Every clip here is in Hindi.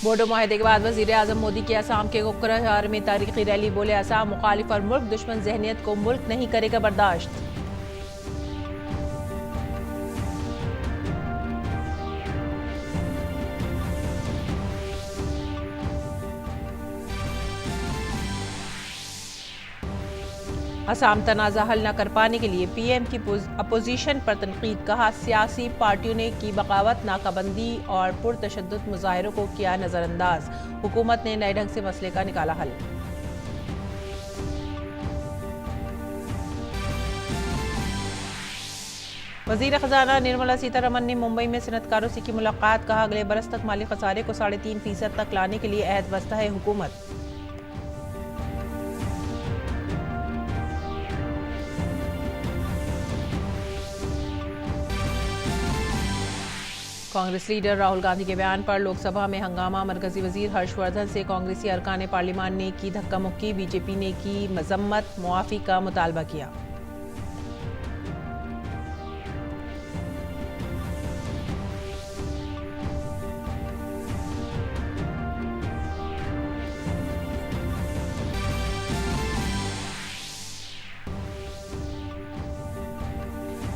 बोडो माहिदे के बाद वजीर आजम मोदी की असम के कोकराझार में तारीखी रैली, बोले असम मुखालिफ और मुल्क दुश्मन जहनियत को मुल्क नहीं करेगा बर्दाश्त। असम तनाज़ा हल न कर पाने के लिए पीएम की अपोजिशन पर तनकीद, कहा सियासी पार्टियों ने की बगावत, नाकाबंदी और पुरतशद्दुद मुजाहिरों को किया नजरअंदाज, हुकूमत ने नए ढंग से मसले का निकाला हल। वजीर खजाना निर्मला सीतारमन ने मुंबई में सनतकारों से की मुलाकात, कहा अगले बरस तक माली खसारे को 3.5% तक लाने के लिए अहद बस्ता है हुकूमत। कांग्रेस लीडर राहुल गांधी के बयान पर लोकसभा में हंगामा, मरकजी वजीर हर्षवर्धन से कांग्रेसी अरकान पार्लियामान ने की धक्का मुक्की, बीजेपी ने की मजम्मत, मुआफी का मुतालबा किया।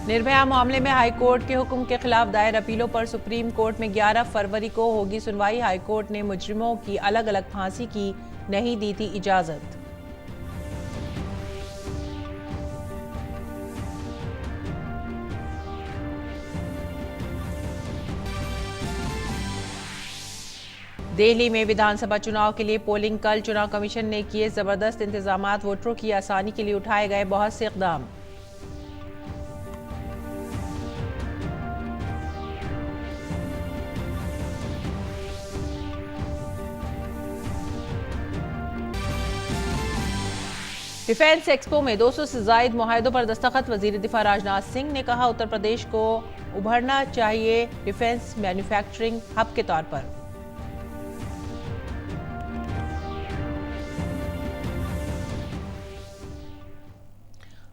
निर्भया मामले में हाईकोर्ट के हुक्म के खिलाफ दायर अपीलों पर सुप्रीम कोर्ट में 11 फरवरी को होगी सुनवाई। हाईकोर्ट ने मुजरिमों की अलग अलग फांसी की नहीं दी थी इजाजत। दिल्ली में विधानसभा चुनाव के लिए पोलिंग कल, चुनाव कमीशन ने किए जबरदस्त इंतजाम, वोटरों की आसानी के लिए उठाए गए बहुत से इकदाम। डिफेंस एक्सपो में 200 से जायद मुआहदों पर दस्तखत, वजीर दिफा राजनाथ सिंह ने कहा उत्तर प्रदेश को उभरना चाहिए डिफेंस मैन्युफैक्चरिंग हब के तौर पर।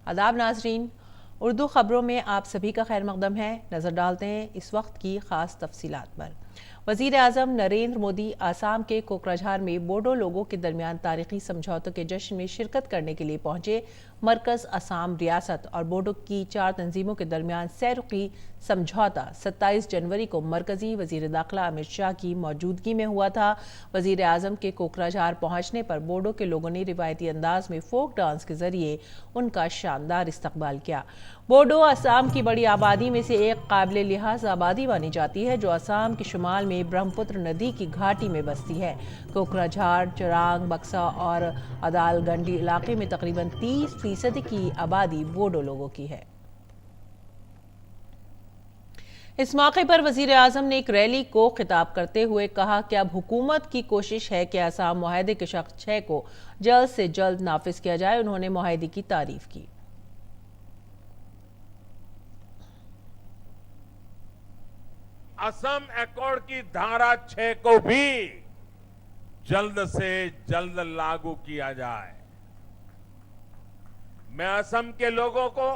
आदाब नाजरीन, उर्दू खबरों में आप सभी का खैर मकदम है। नजर डालते हैं इस वक्त की खास तफसीलात पर। वजीर आजम नरेंद्र मोदी आसाम के कोकराझार में बोडो लोगों के दरमियान तारीखी समझौतों के जश्न में शिरकत करने के लिए पहुंचे। मरकज, असम रियासत और बोडो की 4 तंजीमों के दरमियान सैरुकी समझौता 27 जनवरी को मरकजी वजीर दाखिला अमित शाह की मौजूदगी में हुआ था। वजीर आजम के कोकराझार पहुंचने पर बोडो के लोगों ने रिवायती अंदाज में फोक डांस के जरिए उनका शानदार इस्तकबाल किया। बोडो असम की बड़ी आबादी में से एक काबिल लिहाज आबादी मानी जाती है, जो असम के शुमाल में ब्रह्मपुत्र नदी की घाटी में बसती है। कोकराझार, चरांग, बक्सा और अदालगंडी इलाके में तकरीबन 30% की आबादी बोडो लोगों की है। इस मौके पर वजीर आजम ने एक रैली को खिताब करते हुए कहा कि अब हुकूमत की कोशिश है कि असम मुआहदे के शर्त 6 को जल्द से जल्द नाफिज किया जाए। उन्होंने मुआहदे की तारीफ की। असम एकॉर्ड की धारा 6 को भी जल्द से जल्द लागू किया जाए। मैं असम के लोगों को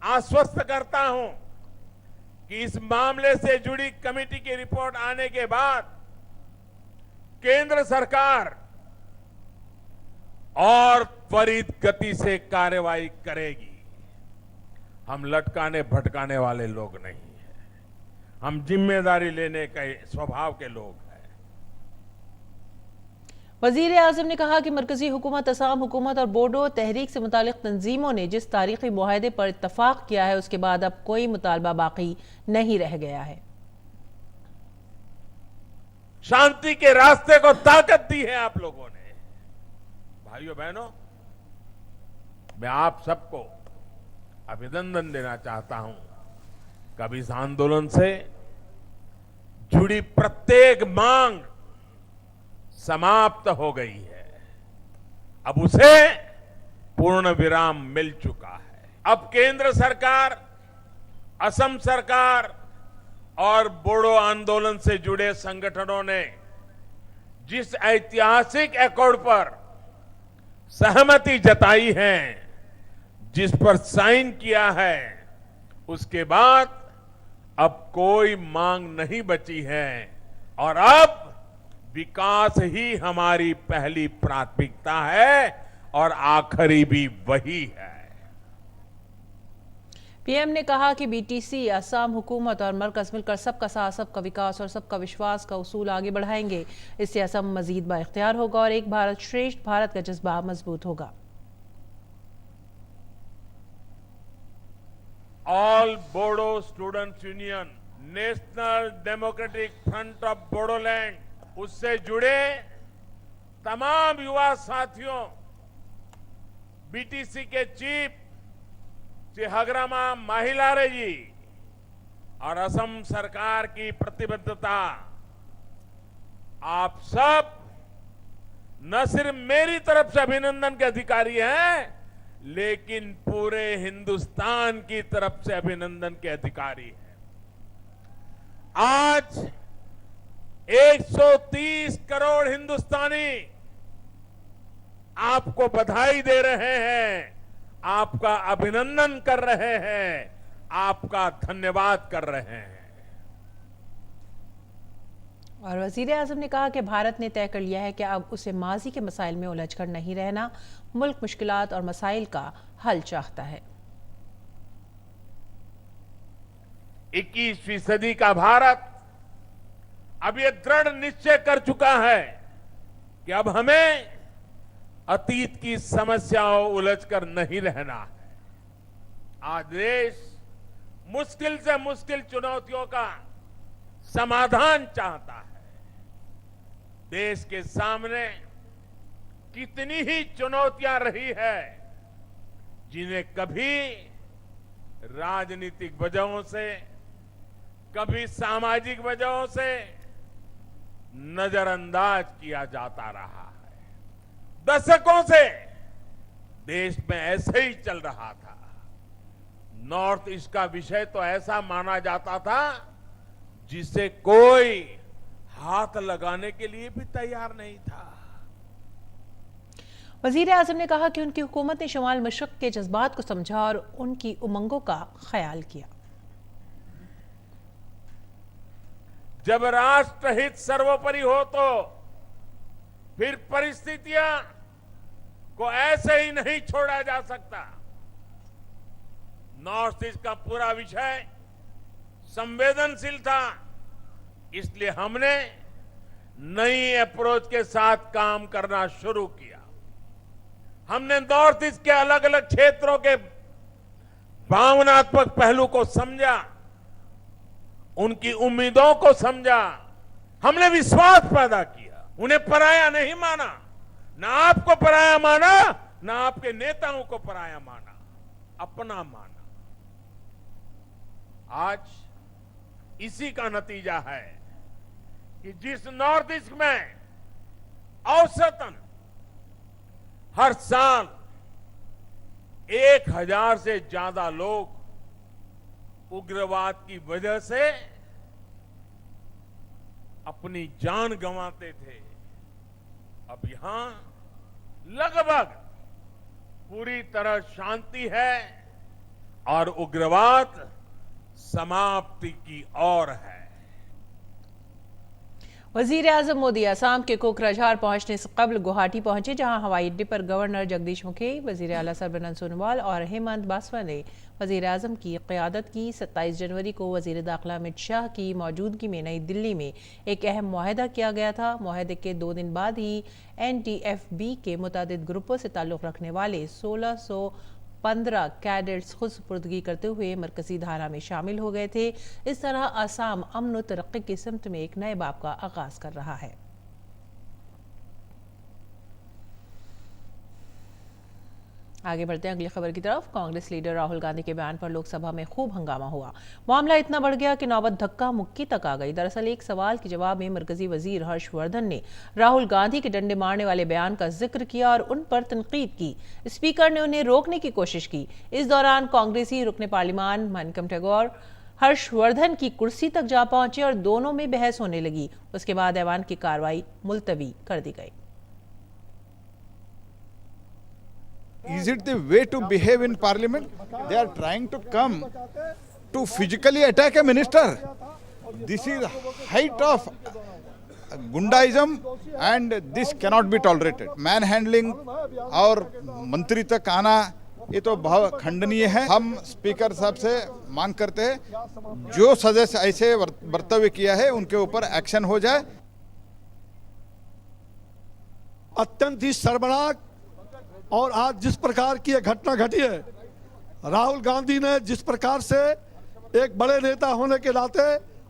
आश्वस्त करता हूं कि इस मामले से जुड़ी कमेटी की रिपोर्ट आने के बाद केंद्र सरकार और त्वरित गति से कार्रवाई करेगी। हम लटकाने भटकाने वाले लोग नहीं हैं, हम जिम्मेदारी लेने के स्वभाव के लोग हैं। वजीर आजम ने कहा कि मरकजी हुकूमत, असम हुकूमत और बोडो तहरीक से मुतालिक तंजीमों ने जिस तारीखी मुआहदे पर इत्तफाक किया है, उसके बाद अब कोई मुतालबा बाकी नहीं रह गया है। शांति के रास्ते को ताकत दी है आप लोगों ने। भाइयों बहनों, मैं आप सबको अभिनंदन देना चाहता हूं। कभी इस आंदोलन से जुड़ी प्रत्येक मांग समाप्त हो गई है, अब उसे पूर्ण विराम मिल चुका है। अब केंद्र सरकार, असम सरकार और बोडो आंदोलन से जुड़े संगठनों ने जिस ऐतिहासिक एकॉर्ड पर सहमति जताई है, जिस पर साइन किया है, उसके बाद अब कोई मांग नहीं बची है और अब विकास ही हमारी पहली प्राथमिकता है और आखिरी भी वही है। पीएम ने कहा कि बीटीसी, असम हुकूमत और मरकज मिलकर सबका साथ, सबका विकास और सबका विश्वास का उसूल आगे बढ़ाएंगे। इससे असम मजीद बाइख्तियार होगा और एक भारत श्रेष्ठ भारत का जज्बा मजबूत होगा। All Bodo students union, national democratic front of Bodoland, उससे जुड़े तमाम युवा साथियों, बीटीसी के चीफ श्री हगरामा माहिलारे जी और असम सरकार की प्रतिबद्धता, आप सब न सिर्फ मेरी तरफ से अभिनंदन के अधिकारी हैं, लेकिन पूरे हिंदुस्तान की तरफ से अभिनंदन के अधिकारी हैं। आज 130 करोड़ हिंदुस्तानी आपको बधाई दे रहे हैं, आपका अभिनंदन कर रहे हैं, आपका धन्यवाद कर रहे हैं। और वजीर आजम ने कहा कि भारत ने तय कर लिया है कि अब उसे माजी के मसाइल में उलझकर नहीं रहना, मुल्क मुश्किलात और मसाइल का हल चाहता है। 21वीं सदी का भारत अब ये दृढ़ निश्चय कर चुका है कि अब हमें अतीत की समस्याओं उलझकर नहीं रहना है। आज देश मुश्किल से मुश्किल चुनौतियों का समाधान चाहता है। देश के सामने कितनी ही चुनौतियां रही है, जिन्हें कभी राजनीतिक वजहों से, कभी सामाजिक वजहों से नजरअंदाज किया जाता रहा है। दशकों से देश में ऐसे ही चल रहा था। नॉर्थ ईस्ट का विषय तो ऐसा माना जाता था जिसे कोई हाथ लगाने के लिए भी तैयार नहीं था। वजीर आजम ने कहा कि उनकी हुकूमत ने शुमाल मशरक के जज्बात को समझा और उनकी उमंगों का ख्याल किया। जब राष्ट्रहित सर्वोपरि हो तो फिर परिस्थितियां को ऐसे ही नहीं छोड़ा जा सकता। नॉर्थ ईस्ट का पूरा विषय संवेदनशील था, इसलिए हमने नई अप्रोच के साथ काम करना शुरू किया। हमने नॉर्थ ईस्ट के अलग अलग क्षेत्रों के भावनात्मक पहलू को समझा, उनकी उम्मीदों को समझा, हमने विश्वास पैदा किया, उन्हें पराया नहीं माना, ना आपको पराया माना, ना आपके नेताओं को पराया माना, अपना माना। आज इसी का नतीजा है कि जिस नॉर्थ ईस्ट में औसतन हर साल 1000 से ज्यादा लोग उग्रवाद की वजह से अपनी जान गंवाते थे, अब यहां लगभग पूरी तरह शांति है और उग्रवाद समाप्ति की ओर है। वजीर आजम मोदी असम के कोकराझार पहुंचने से कबल गुवाहाटी पहुंचे, जहां हवाई अड्डे पर गवर्नर जगदीश मुखी, वजीर आला सर्बानंद सोनोवाल और हेमंत बासवा ने वजीर आजम की क़यादत की। 27 जनवरी को वजीर दाखिला अमित शाह की मौजूदगी में नई दिल्ली में एक अहम मुआहदा किया गया था। मुआहदे के 2 दिन बाद ही NTFB के मुतादिद ग्रुपों से ताल्लुक़ रखने वाले 1615 कैडेट्स खुद सुपुर्दगी करते हुए मरकजी धारा में शामिल हो गए थे। इस तरह असम अमन और तरक्की की सिमत में एक नए बाब का आगाज कर रहा है। आगे बढ़ते हैं अगली खबर की तरफ। कांग्रेस लीडर राहुल गांधी के बयान पर लोकसभा में खूब हंगामा हुआ। मामला इतना बढ़ गया कि नौबत धक्का मुक्की तक आ गई। दरअसल एक सवाल के जवाब में मरकजी वजीर हर्षवर्धन ने राहुल गांधी के डंडे मारने वाले बयान का जिक्र किया और उन पर तनकीद की। स्पीकर ने उन्हें रोकने की कोशिश की। इस दौरान कांग्रेसी रुकने पार्लियामान मानिकम टैगोर हर्षवर्धन की कुर्सी तक जा पहुंचे और दोनों में बहस होने लगी। उसके बाद ऐवान की कार्रवाई मुलतवी कर दी गई। Is it the way to behave in parliament? They are trying to come to physically attack a minister. This is height of goondaism and this cannot be tolerated. Manhandling और मंत्री तक आना ये तो बहुत खंडनीय है। हम स्पीकर साहब से मांग करते हैं जो सदस्य ऐसे वक्तव्य किया है उनके ऊपर एक्शन हो जाए। अत्यंत ही शर्मनाक और आज जिस प्रकार की एक घटना घटी है, राहुल गांधी ने जिस प्रकार से एक बड़े नेता होने के नाते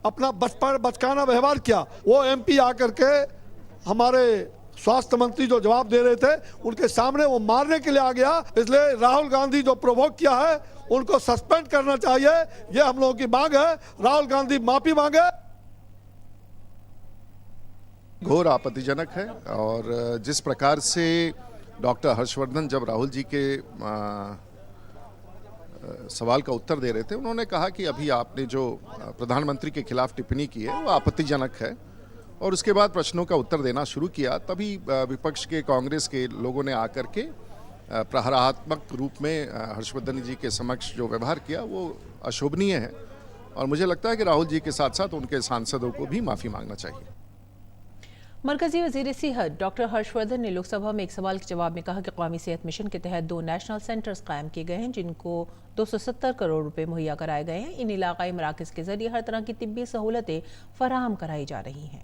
अपना बचकाना व्यवहार किया, वो एमपी आकर के हमारे स्वास्थ्य मंत्री जो जवाब दे रहे थे उनके सामने वो मारने के लिए आ गया। इसलिए राहुल गांधी जो प्रोवोक किया है उनको सस्पेंड करना चाहिए, ये हम लोगों की मांग है। राहुल गांधी माफी मांगे। घोर आपत्तिजनक है। और जिस प्रकार से डॉक्टर हर्षवर्धन जब राहुल जी के सवाल का उत्तर दे रहे थे, उन्होंने कहा कि अभी आपने जो प्रधानमंत्री के खिलाफ टिप्पणी की है वो आपत्तिजनक है, और उसके बाद प्रश्नों का उत्तर देना शुरू किया। तभी विपक्ष के कांग्रेस के लोगों ने आकर के प्रहारात्मक रूप में हर्षवर्धन जी के समक्ष जो व्यवहार किया वो अशोभनीय है, और मुझे लगता है कि राहुल जी के साथ साथ उनके सांसदों को भी माफ़ी मांगना चाहिए। मरकजी वजीर सेहत डॉक्टर हर्षवर्धन ने लोकसभा में एक सवाल के जवाब में कहा कि कौमी सेहत मिशन के तहत 2 नेशनल सेंटर्स कायम किए गए हैं जिनको 270 करोड़ रुपए मुहैया कराए गए हैं। इन इलाकाई मराकज के जरिए हर तरह की तिब्बी सहूलतें फराहम कराई जा रही हैं।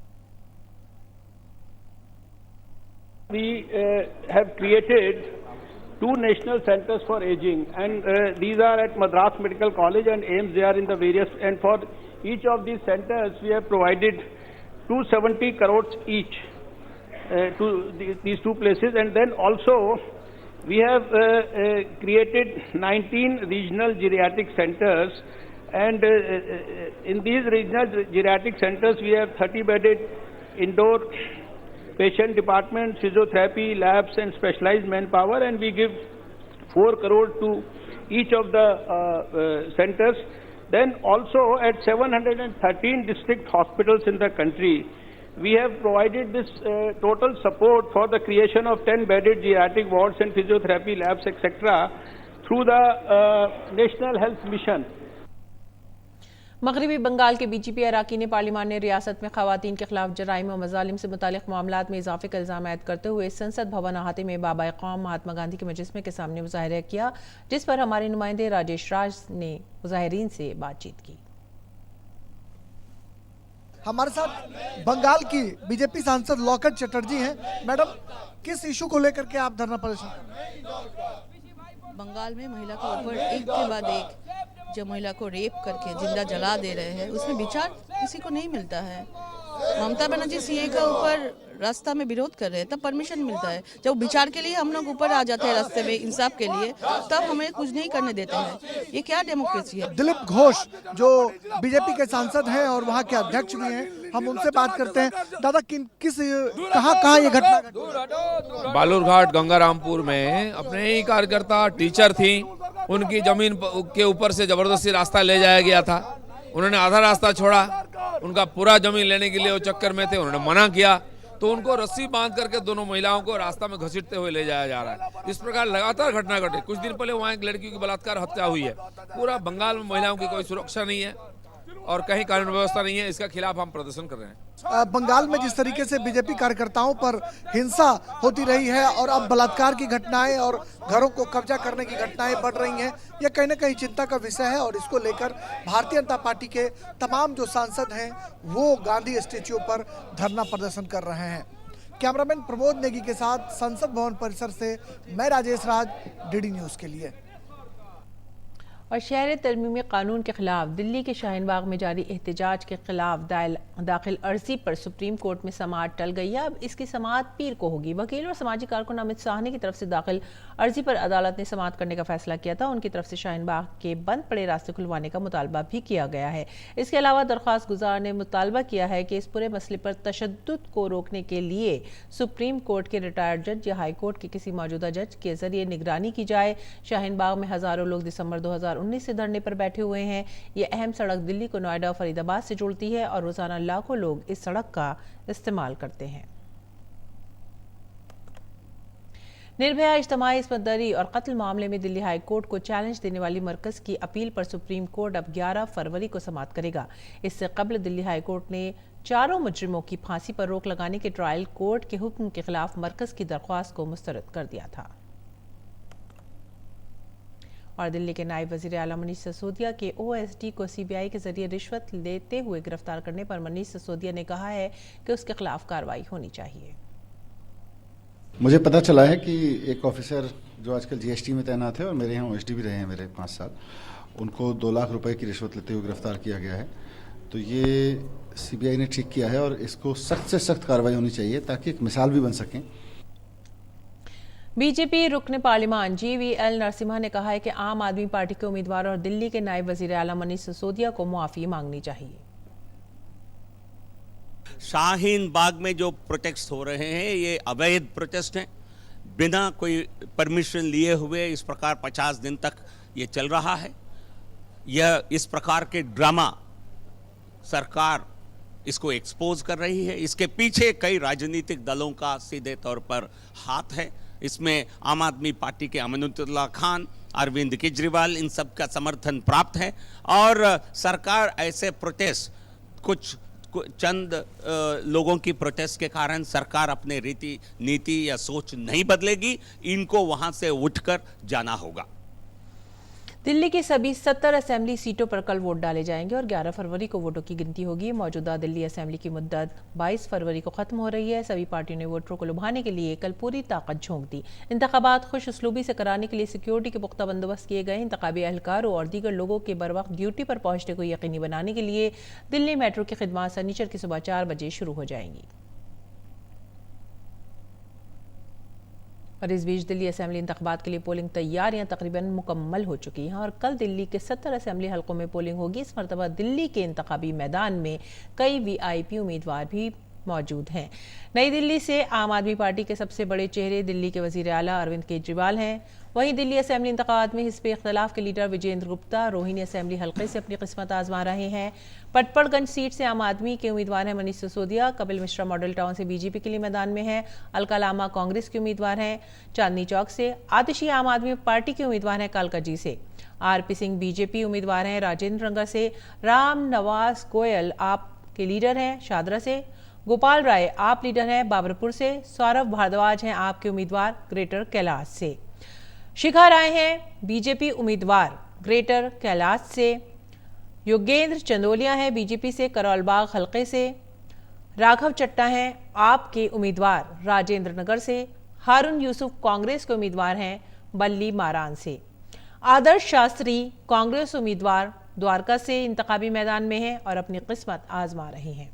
We have created 2 national centers for aging, and these are at Madras Medical College and AIIMS. They are in the various, and for each of these centers we have provided 270 crores each to these 2 places, and then also we have created 19 regional geriatric centers, and in these regional geriatric centers we have 30 bedded indoor patient department, physiotherapy labs and specialized manpower, and we give 4 crore to each of the centers. Then also at 713 district hospitals in the country, we have provided this total support for the creation of 10 bedded geriatric wards and physiotherapy labs, etc. through the National Health Mission. मगरबी बंगाल के बीजेपी अराकीन पार्लियामान ने रियासत में खवातीन के खिलाफ जराइम और मजालिम से मुतालिक मामलात में इजाफे का इल्ज़ाम आयद करते हुए संसद भवन अहाते में बाबा कौम महात्मा गांधी के मुजस्मे के सामने मुजाहरा किया, जिस पर हमारे नुमाइंदे राजेश राज ने मुजाहिरीन से बातचीत की। हमारे साथ बंगाल की बीजेपी सांसद लॉकेट चटर्जी हैं। मैडम, किस इशू को लेकर के आप धरना प्रदर्शन कर रहे हैं? बंगाल में महिला के ऊपर एक के बाद एक जो महिला को रेप करके जिंदा जला दे रहे हैं, उसमें विचार किसी को नहीं मिलता है। ममता बनर्जी सीए का ऊपर रास्ता में विरोध कर रहे हैं तब परमिशन मिलता है, जब विचार के लिए हम लोग ऊपर आ जाते हैं रास्ते में इंसाफ के लिए तब हमें कुछ नहीं करने देते हैं। ये क्या डेमोक्रेसी है? दिलीप घोष जो बीजेपी के सांसद हैं और वहाँ के अध्यक्ष भी हैं, हम उनसे बात करते हैं। दादा, कहाँ ये घटना घटी? बालूरघाट गंगारामपुर में अपने ही कार्यकर्ता टीचर थी, उनकी जमीन के ऊपर से जबरदस्ती रास्ता ले जाया गया था। उन्होंने आधा रास्ता छोड़ा, उनका पूरा जमीन लेने के लिए वो चक्कर में थे, उन्होंने मना किया तो उनको रस्सी बांध करके दोनों महिलाओं को रास्ता में घसीटते हुए ले जाया जा रहा है। इस प्रकार लगातार घटना घटे। कुछ दिन पहले वहाँ एक लड़की की बलात्कार हत्या हुई है। पूरा बंगाल में महिलाओं की कोई सुरक्षा नहीं है और कहीं कानून व्यवस्था नहीं है। इसका खिलाफ हम प्रदर्शन कर रहे हैं। बंगाल में जिस तरीके से बीजेपी कार्यकर्ताओं पर हिंसा होती रही है और अब बलात्कार की घटनाएं और घरों को कब्जा करने की घटनाएं बढ़ रही हैं, यह कहीं ना कहीं चिंता का विषय है और इसको लेकर भारतीय जनता पार्टी के तमाम जो सांसद हैं वो गांधी स्टैच्यू पर धरना प्रदर्शन कर रहे हैं। कैमरामैन प्रमोद नेगी के साथ संसद भवन परिसर से मैं राजेश राज, डीडी न्यूज के लिए। और शहर तरमीमी कानून के खिलाफ दिल्ली के शाहीन बाग में जारी एहतजाज के खिलाफ दाखिल अर्जी पर सुप्रीम कोर्ट में समाअत टल गई है। अब इसकी समाअत पीर को होगी। वकील और समाजी कारकुन अमित साहनी की तरफ से दाखिल अर्जी पर अदालत ने समाअत करने का फैसला किया था। उनकी तरफ से शाहीन बाग के बंद पड़े रास्ते खुलवाने का मुतालबा भी किया गया है। इसके अलावा दरख्वास्त गुजार ने मुतालबा किया है कि इस पूरे मसले पर तशद्दुद को रोकने के लिए सुप्रीम कोर्ट के रिटायर्ड जज या हाई कोर्ट के किसी मौजूदा जज के जरिए निगरानी की जाए। शाहीन बाग में हजारों लोग दिसंबर 2019 से धरने पर बैठे हुए हैं। ये अहम सड़क दिल्ली को नोएडा और फरीदाबाद से जोड़ती है और रोजाना लाखों लोग इस सड़क का इस्तेमाल करते हैं। निर्भया इज्तिमाई इस्मतदरी और कत्ल मामले में दिल्ली हाई कोर्ट को चैलेंज देने वाली मरकज की अपील पर सुप्रीम कोर्ट अब 11 फरवरी को समाअत करेगा। इससे कबल दिल्ली हाई कोर्ट ने चारों मुजरिमों की फांसी पर रोक लगाने के ट्रायल कोर्ट के हुक्म के खिलाफ मरकज की दरख्वास्त को मुस्तरद कर दिया था। और दिल्ली के नायब वजीर आला मनीष सिसोदिया के ओएसडी को सीबीआई के जरिए रिश्वत लेते हुए गिरफ्तार करने पर मनीष सिसोदिया ने कहा है कि उसके खिलाफ कार्रवाई होनी चाहिए। मुझे पता चला है कि एक ऑफिसर जो आजकल जीएसटी में तैनात है और मेरे यहाँ ओएसडी भी रहे हैं मेरे 5 साल, उनको 2 लाख रुपए की रिश्वत लेते हुए गिरफ्तार किया गया है। तो ये सीबीआई ने ठीक किया है और इसको सख्त से सख्त कार्रवाई होनी चाहिए ताकि एक मिसाल भी बन सकें। बीजेपी रुकन पार्लिमान जीवीएल नरसिम्हा ने कहा है कि आम आदमी पार्टी के उम्मीदवार और दिल्ली के नायब वजीर आला मनीष सिसोदिया को मुआफी मांगनी चाहिए। शाहीन बाग में जो प्रोटेस्ट हो रहे हैं ये अवैध प्रोटेस्ट हैं, बिना कोई परमिशन लिए हुए इस प्रकार 50 दिन तक ये चल रहा है। यह इस प्रकार के ड्रामा सरकार इसको एक्सपोज कर रही है। इसके पीछे कई राजनीतिक दलों का सीधे तौर पर हाथ है। इसमें आम आदमी पार्टी के अमानुल्लाह खान, अरविंद केजरीवाल, इन सब का समर्थन प्राप्त है और सरकार ऐसे प्रोटेस्ट कुछ चंद लोगों की प्रोटेस्ट के कारण सरकार अपने रीति नीति या सोच नहीं बदलेगी। इनको वहां से उठकर जाना होगा। दिल्ली की सभी 70 असेंबली सीटों पर कल वोट डाले जाएंगे और 11 फरवरी को वोटों की गिनती होगी। मौजूदा दिल्ली असेंबली की मुद्दत 22 फरवरी को खत्म हो रही है। सभी पार्टियों ने वोटरों को लुभाने के लिए कल पूरी ताकत झोंक दी। इंतखाबात खुश उसलूबी से कराने के लिए सिक्योरिटी के पुख्ता बंदोबस्त किए गए। इंतखाबी एहलकारों और दीगर लोगों के बर वक्त ड्यूटी पर पहुंचने को यकीनी बनाने के लिए दिल्ली मेट्रो की खिदमत शनिचर की सुबह 4 बजे शुरू हो जाएंगी। और इस बीच दिल्ली असेंबली इंतखाबात के लिए पोलिंग तैयारियां तकरीबन मुकम्मल हो चुकी हैं और कल दिल्ली के 70 असेंबली हलकों में पोलिंग होगी। इस मरतबा दिल्ली के इंतखाबी मैदान में कई वीआईपी उम्मीदवार भी मौजूद हैं। नई दिल्ली से आम आदमी पार्टी के सबसे बड़े चेहरे दिल्ली के वजीर आला अरविंद केजरीवाल हैं। वहीं दिल्ली असेंबली इंतखाबात में हिस्ब इख्तिलाफ के लीडर विजेंद्र गुप्ता रोहिणी असेंबली हल्के से अपनी किस्मत आजमा रहे हैं। पटपड़गंज सीट से आम आदमी के उम्मीदवार हैं मनीष सिसोदिया। कपिल मिश्रा मॉडल टाउन से बीजेपी के लिए मैदान में हैं। अलका लामा कांग्रेस के उम्मीदवार हैं। चांदनी चौक से आतिशी आम आदमी पार्टी के उम्मीदवार हैं कालकाजी से। आरपी सिंह बीजेपी उम्मीदवार हैं राजेंद्र नगर से। राम नवाज गोयल आप के लीडर हैं शादरा से। गोपाल राय आप लीडर हैं बाबरपुर से। सौरभ भारद्वाज हैं आपके उम्मीदवार ग्रेटर कैलाश से। शिखा राय हैं बीजेपी उम्मीदवार ग्रेटर कैलाश से। योगेंद्र चंदोलिया हैं बीजेपी से करौलबाग हलके से। राघव चट्टा हैं आपके उम्मीदवार राजेंद्र नगर से। हारून यूसुफ कांग्रेस के उम्मीदवार हैं बल्ली मारान से। आदर्श शास्त्री कांग्रेस उम्मीदवार द्वारका से इंतखाबी मैदान में हैं और अपनी किस्मत आजमा रहे हैं।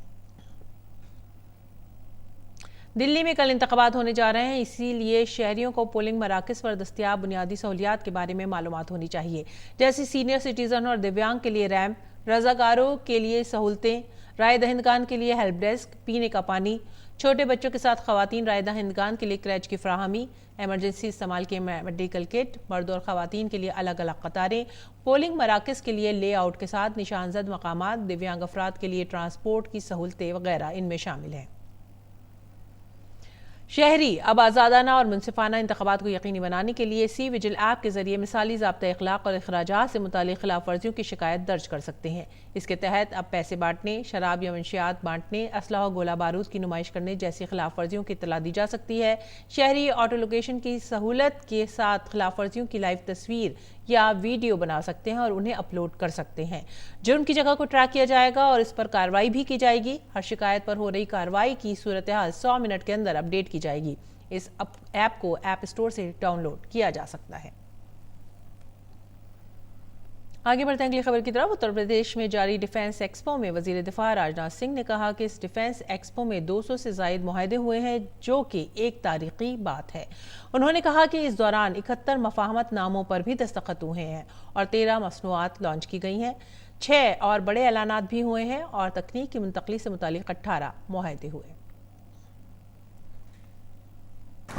दिल्ली में कल इंतखाबात होने जा रहे हैं, इसीलिए शहरियों को पोलिंग मराकज़ पर दस्तियाब बुनियादी सहूलियात के बारे में मालूमात होनी चाहिए, जैसे सीनियर सिटीजन और दिव्यांग के लिए रैम्प, रजाकारों के लिए सहूलतें, राय दहिंदगान के लिए हेल्प डेस्क, पीने का पानी, छोटे बच्चों के साथ खवातीन राय दहिंदगान के लिए क्रैच की फ्राहमी, एमरजेंसी इस्तेमाल के मेडिकल किट, मर्द और खवातीन के लिए अलग अलग कतारें, पोलिंग मराकज़ के लिए लेआउट के साथ निशानजद मकामात, दिव्यांग अफराद के लिए ट्रांसपोर्ट की सहूलतें वगैरह इनमें शामिल हैं। शहरी अब आज़ादाना और मुनसिफाना इंतखाबात को यकीनी बनाने के लिए सी विजिल ऐप के जरिए मिसाली ज़ाब्ता अखलाक और अखराजात से मुतालिक खिलाफ वर्जियों की शिकायत दर्ज कर सकते हैं। इसके तहत अब पैसे बांटने, शराब या मंशियात बांटने, असलहा गोला बारूद की नुमाइश करने जैसी खिलाफ वर्जियों की इत्तला दी जा सकती है। शहरी ऑटो लोकेशन की सहूलत के साथ खिलाफ वर्जियों की लाइव तस्वीर या वीडियो बना सकते हैं और उन्हें अपलोड कर सकते हैं। जुर्म की जगह को ट्रैक किया जाएगा और इस पर कार्रवाई भी की जाएगी। हर शिकायत पर हो रही कार्रवाई की सूरत हाल 100 मिनट के अंदर अपडेट की जाएगी। इस ऐप को ऐप स्टोर से डाउनलोड किया जा सकता है। आगे बढ़ते हैं अगली खबर की तरफ। उत्तर प्रदेश में जारी डिफेंस एक्सपो में वजीर दिफा राजनाथ सिंह ने कहा कि इस डिफेंस एक्सपो में 200 से जायद मुआहदे हुए हैं, जो कि एक तारीखी बात है। उन्होंने कहा कि इस दौरान 71 मफाहमत नामों पर भी दस्तखत हुए हैं और 13 मसनूआत लॉन्च की गई हैं। 6 और बड़े ऐलानात भी हुए हैं और तकनीक की मुंतकली से मुतालिक 18 मुआहदे हुए।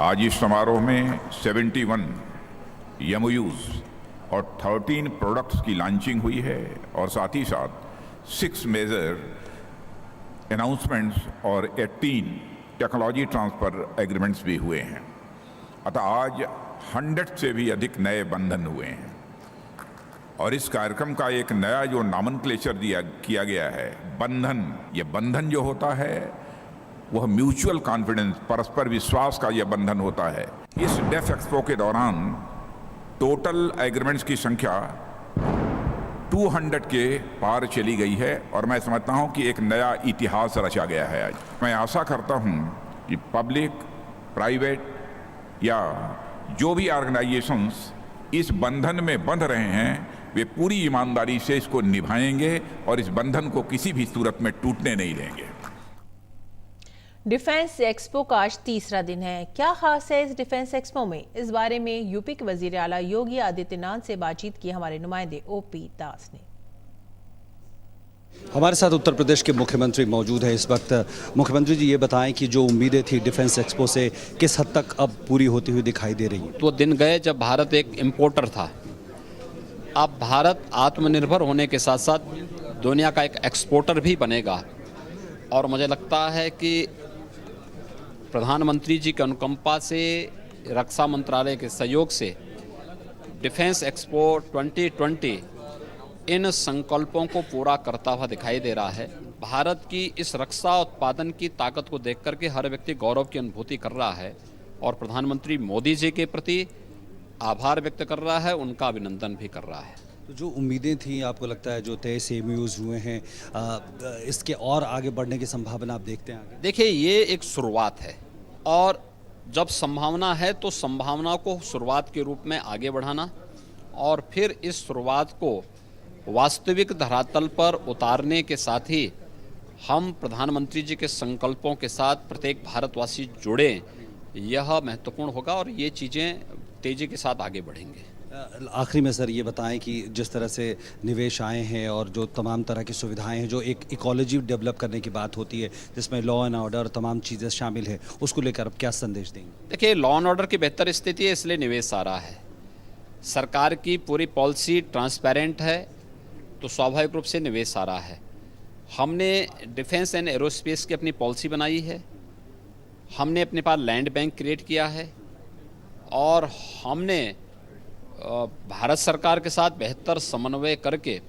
आज इस समारोह में 71 MOUs और 13 प्रोडक्ट्स की लॉन्चिंग हुई है और साथ ही साथ 6 मेजर अनाउंसमेंट्स और 18 टेक्नोलॉजी ट्रांसफर एग्रीमेंट्स भी हुए हैं। अतः आज 100 से भी अधिक नए बंधन हुए हैं। और इस कार्यक्रम का एक नया जो नामनक्लेचर किया गया है, बंधन, ये बंधन जो होता है वह म्यूचुअल कॉन्फिडेंस, परस्पर विश्वास का यह बंधन होता है। इस डेफ एक्सपो के दौरान टोटल एग्रीमेंट्स की संख्या 200 के पार चली गई है और मैं समझता हूं कि एक नया इतिहास रचा गया है आज। मैं आशा करता हूं कि पब्लिक, प्राइवेट या जो भी ऑर्गेनाइजेशंस इस बंधन में बंध रहे हैं वे पूरी ईमानदारी से इसको निभाएंगे और इस बंधन को किसी भी सूरत में टूटने नहीं देंगे। डिफेंस एक्सपो का आज तीसरा दिन है। क्या खास है इस डिफेंस एक्सपो में? इस बारे में यूपी के वजीर आला योगी आदित्यनाथ से बातचीत की हमारे नुमाइंदे ओपी दास ने। हमारे साथ उत्तर प्रदेश के मुख्यमंत्री मौजूद है इस वक्त। मुख्यमंत्री जी, ये बताएं कि जो उम्मीदें थी डिफेंस एक्सपो से किस हद तक अब पूरी होती हुई दिखाई दे रही हैं? तो दिन गए जब भारत एक इम्पोर्टर था। अब भारत आत्मनिर्भर होने के साथ साथ दुनिया का एक एक्सपोर्टर भी बनेगा और मुझे लगता है कि प्रधानमंत्री जी की अनुकंपा से, रक्षा मंत्रालय के सहयोग से डिफेंस एक्सपो 2020 इन संकल्पों को पूरा करता हुआ दिखाई दे रहा है। भारत की इस रक्षा उत्पादन की ताकत को देख करके हर व्यक्ति गौरव की अनुभूति कर रहा है और प्रधानमंत्री मोदी जी के प्रति आभार व्यक्त कर रहा है, उनका अभिनंदन भी कर रहा है। तो जो उम्मीदें थी, आपको लगता है जो 23 MOUs हुए हैं, इसके और आगे बढ़ने की संभावना आप देखते हैं आगे? देखिए, ये एक शुरुआत है और जब संभावना है तो संभावना को शुरुआत के रूप में आगे बढ़ाना और फिर इस शुरुआत को वास्तविक धरातल पर उतारने के साथ ही हम प्रधानमंत्री जी के संकल्पों के साथ प्रत्येक भारतवासी जुड़े, यह महत्वपूर्ण होगा और ये चीज़ें तेज़ी के साथ आगे बढ़ेंगे। आखिरी में सर ये बताएं कि जिस तरह से निवेश आए हैं और जो तमाम तरह की सुविधाएं हैं, जो एक इकोलॉजी डेवलप करने की बात होती है जिसमें लॉ एंड ऑर्डर तमाम चीज़ें शामिल है, उसको लेकर अब क्या संदेश देंगे? देखिए, लॉ एंड ऑर्डर की बेहतर स्थिति है, इसलिए निवेश आ रहा है। सरकार की पूरी पॉलिसी ट्रांसपेरेंट है तो स्वाभाविक रूप से निवेश आ रहा है। हमने डिफेंस एंड एरोस्पेस की अपनी पॉलिसी बनाई है, हमने अपने पास लैंड बैंक क्रिएट किया है और हमने भारत सरकार के साथ बेहतर समन्वय करके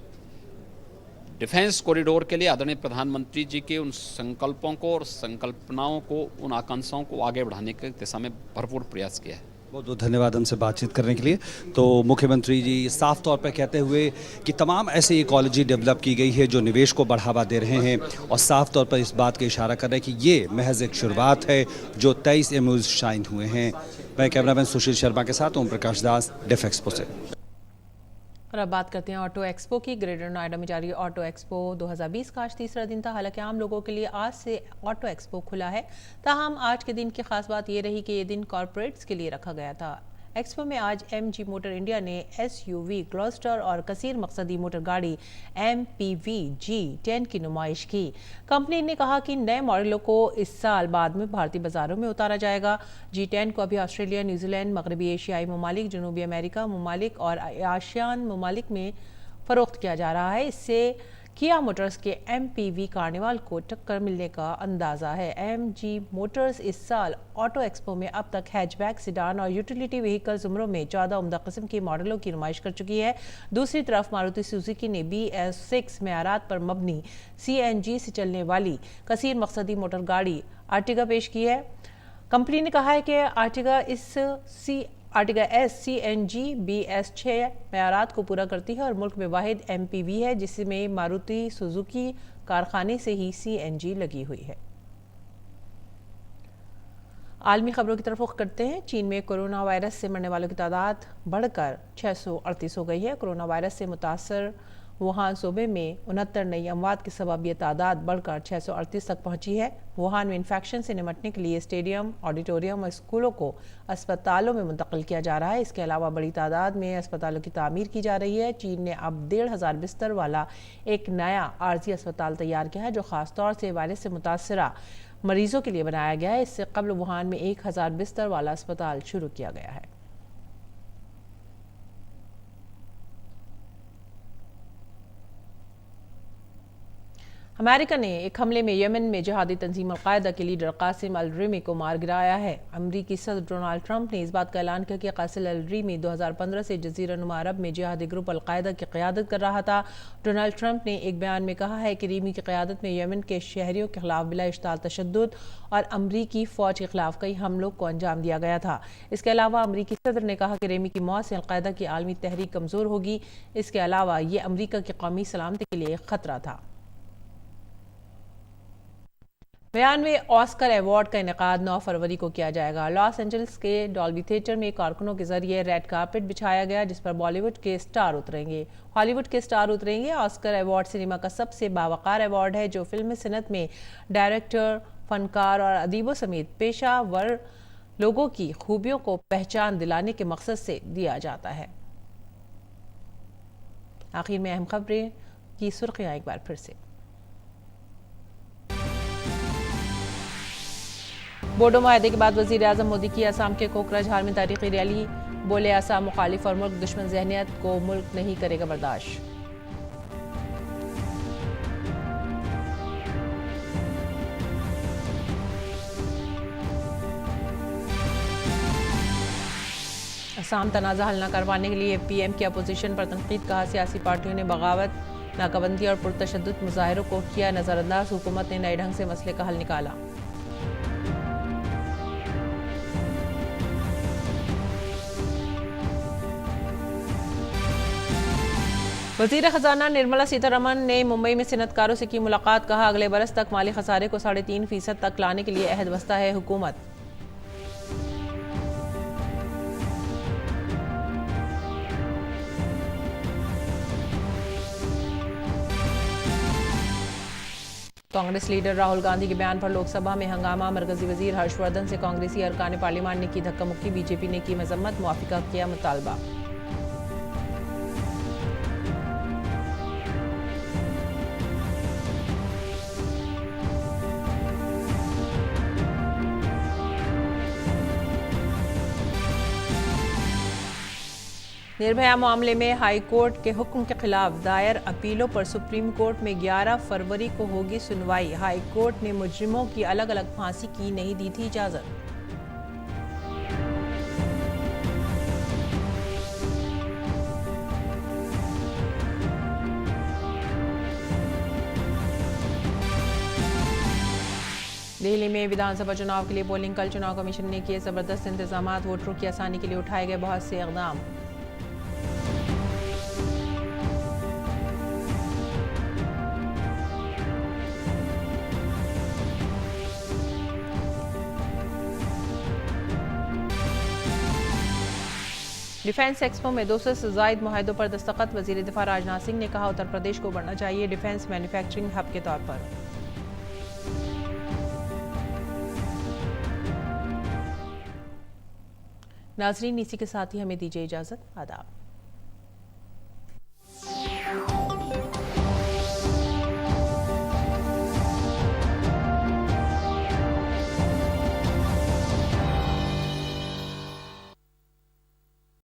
डिफेंस कॉरिडोर के लिए आदरणीय प्रधानमंत्री जी के उन संकल्पों को और संकल्पनाओं को, उन आकांक्षाओं को आगे बढ़ाने की दिशा में भरपूर प्रयास किया है। बहुत बहुत धन्यवाद हमसे बातचीत करने के लिए। तो मुख्यमंत्री जी साफ तौर पर कहते हुए कि तमाम ऐसी इकोलॉजी डेवलप की गई है जो निवेश को बढ़ावा दे रहे हैं और साफ तौर पर इस बात का इशारा कर रहे हैं कि ये महज एक शुरुआत है जो 23 MOUs साइन हुए हैं। मैं कैमरामैन सुशील शर्मा के साथ ओम प्रकाश दास, डिफ एक्सपो से। और अब बात करते हैं ऑटो एक्सपो की। ग्रेटर नोएडा में जारी ऑटो एक्सपो 2020 का आज तीसरा दिन था। हालांकि आम लोगों के लिए आज से ऑटो एक्सपो खुला है, ताहम आज के दिन की खास बात यह रही कि ये दिन कॉरपोरेट्स के लिए रखा गया था। एक्सपो में आज MG मोटर इंडिया ने SUV ग्लोस्टर और कसीर मकसदी मोटर गाड़ी MPV G10 की नुमाइश की। कंपनी ने कहा कि नए मॉडलों को इस साल बाद में भारतीय बाजारों में उतारा जाएगा। G10 को अभी ऑस्ट्रेलिया, न्यूजीलैंड, मगरबी एशियाई ममालिक, जनूबी अमेरिका ममालिक और आसियान ममालिक में फ़रोख्त किया जा रहा है। इससे किया मोटर्स के MPV कार्निवाल को टक्कर मिलने का अंदाज़ा है। MG मोटर्स इस साल ऑटो एक्सपो में अब तक हैचबैक, सिडान और यूटिलिटी व्हीकल ज़ुमरों में 14 उम्दा किस्म के मॉडलों की नुमाइश कर चुकी है। दूसरी तरफ मारुति सुजुकी ने BS6 मेयारात पर मबनी CNG से चलने वाली कसीर मकसदी मोटर गाड़ी आर्टिगा पेश की है। कंपनी ने कहा है कि आर्टिगा S CNG BS6 मेयारात को पूरा करती है और मुल्क में वाहिद MPV है जिसमें मारुति सुजुकी कारखाने से ही CNG लगी हुई है। आलमी खबरों की तरफ रुख करते हैं। चीन में कोरोना वायरस से मरने वालों की तादाद बढ़कर 638 हो गई है। कोरोना वायरस से मुतासर वुहान सूबे में 69 नई अमवात के सबब यह तादाद बढ़कर 638 तक पहुंची है। वुहान में इन्फेक्शन से निपटने के लिए स्टेडियम, ऑडिटोरियम और स्कूलों को अस्पतालों में मुंतकिल किया जा रहा है। इसके अलावा बड़ी तादाद में अस्पतालों की तामीर की जा रही है। चीन ने अब 1500 बिस्तर वाला एक नया आर्जी अस्पताल तैयार किया है जो ख़ास तौर से वायरस से मुतासरा मरीजों के लिए बनाया गया है। इससे कबल वुहान में 1000 बिस्तर वाला अस्पताल शुरू किया गया है। अमेरिका ने एक हमले में यमन में जिहादी तंजीम अल-कायदा के लीडर कासिम अल-रिमी को मार गिराया है। अमरीकी सदर डोनाल्ड ट्रंप ने इस बात का ऐलान किया कि कासिम अल-रिमी 2015 से जजीरा नुमा अरब में जिहादी ग्रुप अल-कायदा की क़यादत कर रहा था। डोनाल्ड ट्रंप ने एक बयान में कहा है कि रिमी की क़यादत में यमन के शहरियों के खिलाफ बिला इश्ताल तशद्दुद और अमरीकी फ़ौज के खिलाफ कई हमलों को अंजाम दिया गया था। इसके अलावा अमरीकी सदर ने कहा कि रिमी की मौत से अल-कायदा की आलमी तहरीक कमज़ोर होगी। इसके अलावा ये अमरीका की कौमी सलामती के लिए खतरा था। बयान में ऑस्कर अवार्ड का इनेकाद 9 फरवरी को किया जाएगा। लॉस एंजल्स के डॉल्बी थिएटर में कारकुनों के जरिए रेड कार्पेट बिछाया गया, जिस पर बॉलीवुड के स्टार उतरेंगे, हॉलीवुड के स्टार उतरेंगे। ऑस्कर अवार्ड सिनेमा का सबसे बावकार अवार्ड है जो फिल्म सनत में डायरेक्टर, फनकार और अदीबों समेत पेशावर लोगों की खूबियों को पहचान दिलाने के मकसद से दिया जाता है। आखिर में अहम खबरें की सुर्खियां एक बार फिर से। बोडो माहदे के बाद वज़ीर आज़म मोदी की असम के कोकराझार में तारीखी रैली। बोले असम मुखालिफ और मुल्क दुश्मन ज़हनियत को मुल्क नहीं करेगा बर्दाश्त। असम तनाज़ा हल न करवाने के लिए पीएम की अपोजिशन पर तनकीद। कहा सियासी पार्टियों ने बगावत, नाकाबंदी और पुरतशद्दुद मुजाहिरों को किया नज़रअंदाज। हुकूमत ने नए ढंग से मसले का हल निकाला। वज़ीर ख़जाना निर्मला सीतारमण ने मुंबई में सनतकारों से की मुलाकात। कहा अगले बरस तक माली खसारे को 3.5% तक लाने के लिए अहद बस्ता है हुकूमत। कांग्रेस लीडर राहुल गांधी के बयान पर लोकसभा में हंगामा। मरकजी वजीर हर्षवर्धन से कांग्रेसी अरकान पार्लियामान ने की धक्का मुक्की। बीजेपी ने की मजम्मत, मुआफिका किया मुतालबा। निर्भया मामले में हाई कोर्ट के हुक्म के खिलाफ दायर अपीलों पर सुप्रीम कोर्ट में 11 फरवरी को होगी सुनवाई। हाई कोर्ट ने मुजरिमों की अलग अलग फांसी की नहीं दी थी इजाजत। दिल्ली में विधानसभा चुनाव के लिए पोलिंग कल। चुनाव कमीशन ने किए जबरदस्त इंतजाम। वोटरों की आसानी के लिए उठाए गए बहुत से इक़दाम। डिफेंस एक्सपो में 200 से ज़ायद मुआहदों पर दस्तखत। वज़ीर दिफा राजनाथ सिंह ने कहा उत्तर प्रदेश को बढ़ना चाहिए डिफेंस मैन्युफैक्चरिंग हब के तौर पर। नाज़रीन, इसी के साथ ही हमें दीजिए इजाज़त। आदाब।